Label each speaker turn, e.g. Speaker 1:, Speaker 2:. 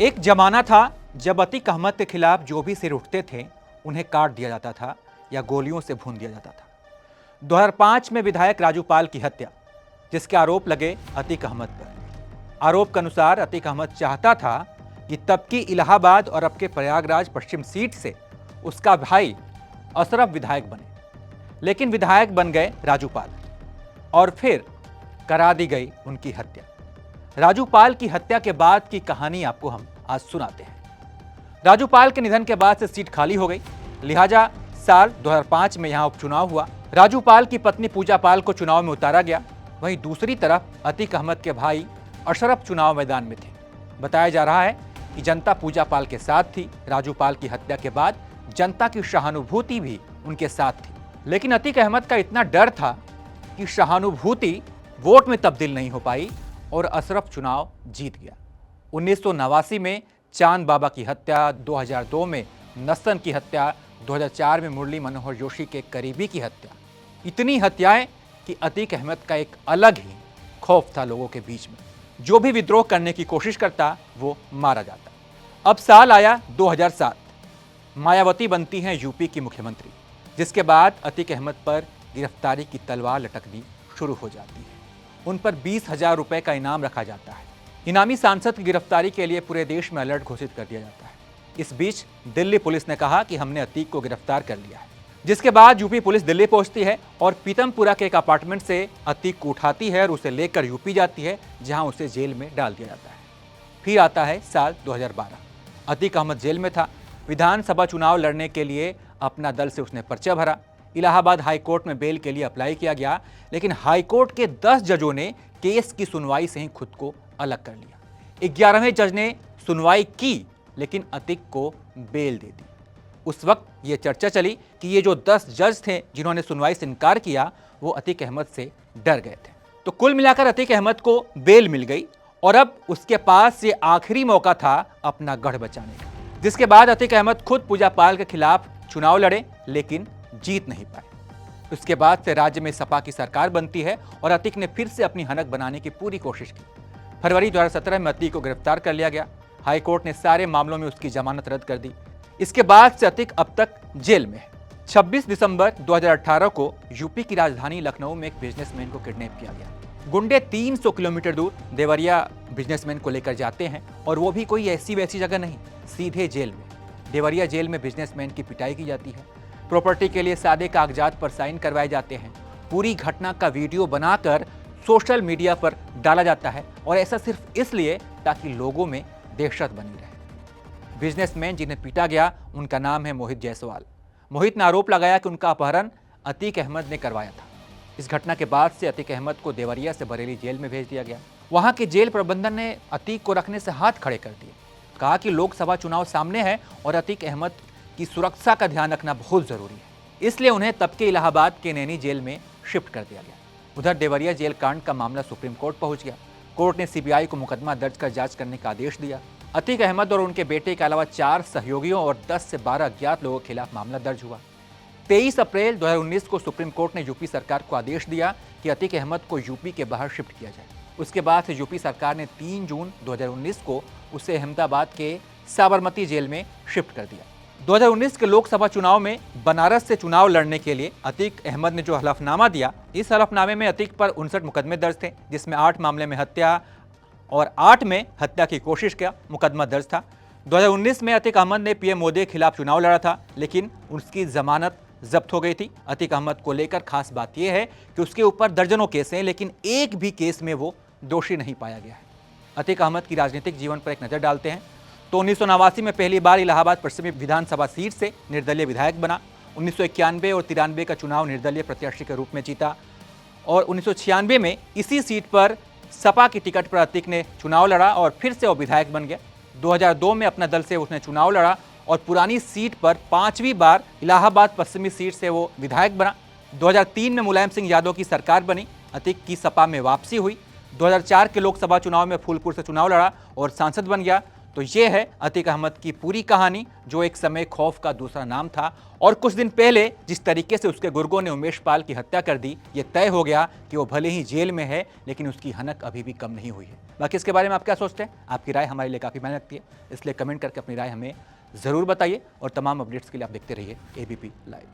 Speaker 1: एक जमाना था जब अतीक अहमद के खिलाफ जो भी सिर उठते थे उन्हें काट दिया जाता था या गोलियों से भून दिया जाता था। 2005 में विधायक राजू पाल की हत्या, जिसके आरोप लगे अतीक अहमद पर। आरोप के अनुसार अतीक अहमद चाहता था कि तब की इलाहाबाद और अब के प्रयागराज पश्चिम सीट से उसका भाई अशरफ विधायक बने, लेकिन विधायक बन गए राजू पाल और फिर करा दी गई उनकी हत्या। राजू पाल की हत्या के बाद की कहानी आपको हम आज सुनाते हैं। राजू पाल के निधन के बाद से सीट खाली हो गई, लिहाजा साल 2005 में यहां उपचुनाव हुआ। राजू पाल की पत्नी पूजा पाल को चुनाव में उतारा गया। वहीं दूसरी तरफ अतीक अहमद के भाई अशरफ चुनाव मैदान में थे। बताया जा रहा है कि जनता पूजा पाल के साथ थी। राजू पाल की हत्या के बाद जनता की सहानुभूति भी उनके साथ थी, लेकिन अतीक अहमद का इतना डर था कि सहानुभूति वोट में तब्दील नहीं हो पाई और अशरफ चुनाव जीत गया। 1989 में चांद बाबा की हत्या, 2002 में नसन की हत्या, 2004 में मुरली मनोहर जोशी के करीबी की हत्या। इतनी हत्याएं कि अतीक अहमद का एक अलग ही खौफ था लोगों के बीच में। जो भी विद्रोह करने की कोशिश करता वो मारा जाता। अब साल आया 2007, मायावती बनती हैं यूपी की मुख्यमंत्री, जिसके बाद अतीक अहमद पर गिरफ्तारी की तलवार लटकनी शुरू हो जाती है। उन पर 20,000 रुपए का इनाम रखा जाता है। इनामी सांसद की गिरफ्तारी के लिए पूरे देश में अलर्ट घोषित कर दिया जाता है। इस बीच दिल्ली पुलिस ने कहा कि हमने अतीक को गिरफ्तार कर लिया है, जिसके बाद यूपी पुलिस दिल्ली पहुंचती है और पीतमपुरा के एक अपार्टमेंट से अतीक को उठाती है और उसे लेकर यूपी जाती है, जहां उसे जेल में डाल दिया जाता है। फिर आता है साल 2012। अतीक अहमद जेल में था। विधानसभा चुनाव लड़ने के लिए अपना दल से उसने पर्चा भरा। इलाहाबाद हाईकोर्ट में बेल के लिए अप्लाई किया गया, लेकिन हाईकोर्ट के 10 जजों ने केस की सुनवाई से ही खुद को अलग कर लिया। 11वें जज ने सुनवाई की, लेकिन अतीक को बेल दे दी। उस वक्त यह चर्चा चली कि ये जो 10 जज थे जिन्होंने सुनवाई से इनकार किया, वो अतीक अहमद से डर गए थे। तो कुल मिलाकर अतीक अहमद को बेल मिल गई और अब उसके पास ये आखिरी मौका था अपना गढ़ बचाने का, जिसके बाद अतीक अहमद खुद पूजा पाल के खिलाफ चुनाव लड़े, लेकिन जीत नहीं पाए। उसके बाद से राज्य में सपा की सरकार बनती है और अतीक ने फिर से अपनी हनक बनाने की पूरी कोशिश की। फरवरी 2017 में अतीक को गिरफ्तार कर लिया गया। हाईकोर्ट ने सारे मामलों में उसकी जमानत रद्द कर दी। इसके बाद से अतीक अब तक जेल में है। 26 दिसंबर 2018 को यूपी की राजधानी लखनऊ में एक बिजनेसमैन को किडनैप किया गया। गुंडे 300 किलोमीटर दूर देवरिया बिजनेसमैन को लेकर जाते हैं, और वो भी कोई ऐसी वैसी जगह नहीं, सीधे जेल में। देवरिया जेल में बिजनेसमैन की पिटाई की जाती है। प्रॉपर्टी के लिए सादे कागजात पर साइन करवाए जाते हैं। पूरी घटना का वीडियो बनाकर सोशल मीडिया पर डाला जाता है, और ऐसा सिर्फ इसलिए ताकि लोगों में दहशत बनी रहे। बिजनेसमैन जिन्हें पीटा गया उनका नाम है मोहित जायसवाल। मोहित ने आरोप लगाया कि उनका अपहरण अतीक अहमद ने करवाया था। इस घटना के बाद से अतीक अहमद को देवरिया से बरेली जेल में भेज दिया गया। वहां के जेल प्रबंधन ने अतीक को रखने से हाथ खड़े कर दिए। कहा कि लोकसभा चुनाव सामने है और अतीक अहमद की सुरक्षा का ध्यान रखना बहुत जरूरी है, इसलिए उन्हें तब के इलाहाबाद के नैनी जेल में शिफ्ट कर दिया गया। उधर देवरिया जेल कांड का मामला सुप्रीम कोर्ट पहुंच गया। कोर्ट ने सीबीआई को मुकदमा दर्ज कर जांच करने का आदेश दिया। अतीक अहमद और उनके बेटे के अलावा 4 सहयोगियों और 10 से 12 अज्ञात लोगों के खिलाफ मामला दर्ज हुआ। 23 अप्रैल 2019 को सुप्रीम कोर्ट ने यूपी सरकार को आदेश दिया कि अतीक अहमद को यूपी के बाहर शिफ्ट किया जाए। उसके बाद से यूपी सरकार ने 3 जून 2019 को उसे अहमदाबाद के साबरमती जेल में शिफ्ट कर दिया। 2019 के लोकसभा चुनाव में बनारस से चुनाव लड़ने के लिए अतीक अहमद ने जो हलफनामा दिया, इस हलफनामे में अतीक पर 59 मुकदमे दर्ज थे, जिसमें 8 मामले में हत्या और 8 में हत्या की कोशिश का मुकदमा दर्ज था। 2019 में अतीक अहमद ने पीएम मोदी के खिलाफ चुनाव लड़ा था, लेकिन उसकी जमानत जब्त हो गई थी। अतीक अहमद को लेकर खास बात यह है कि उसके ऊपर दर्जनों केस हैं, लेकिन एक भी केस में वो दोषी नहीं पाया गया है। अतीक अहमद की राजनीतिक जीवन पर एक नजर डालते हैं तो 1989 में पहली बार इलाहाबाद पश्चिमी विधानसभा सीट से निर्दलीय विधायक बना। 1991 और 93 का चुनाव निर्दलीय प्रत्याशी के रूप में जीता, और 1996 में इसी सीट पर सपा की टिकट पर अतीक ने चुनाव लड़ा और फिर से वो विधायक बन गया। 2002 में अपना दल से उसने चुनाव लड़ा और पुरानी सीट पर 5वीं बार इलाहाबाद पश्चिमी सीट से वो विधायक बना। 2003 में मुलायम सिंह यादव की सरकार बनी। अतीक की सपा में वापसी हुई। 2004 के लोकसभा चुनाव में फूलपुर से चुनाव लड़ा और सांसद बन गया। तो ये है अतीक अहमद की पूरी कहानी, जो एक समय खौफ का दूसरा नाम था। और कुछ दिन पहले जिस तरीके से उसके गुर्गों ने उमेश पाल की हत्या कर दी, ये तय हो गया कि वो भले ही जेल में है, लेकिन उसकी हनक अभी भी कम नहीं हुई है। बाकी इसके बारे में आप क्या सोचते हैं? आपकी राय हमारे लिए काफ़ी मायने रखती है, इसलिए कमेंट करके अपनी राय हमें ज़रूर बताइए। और तमाम अपडेट्स के लिए आप देखते रहिए ABP लाइव।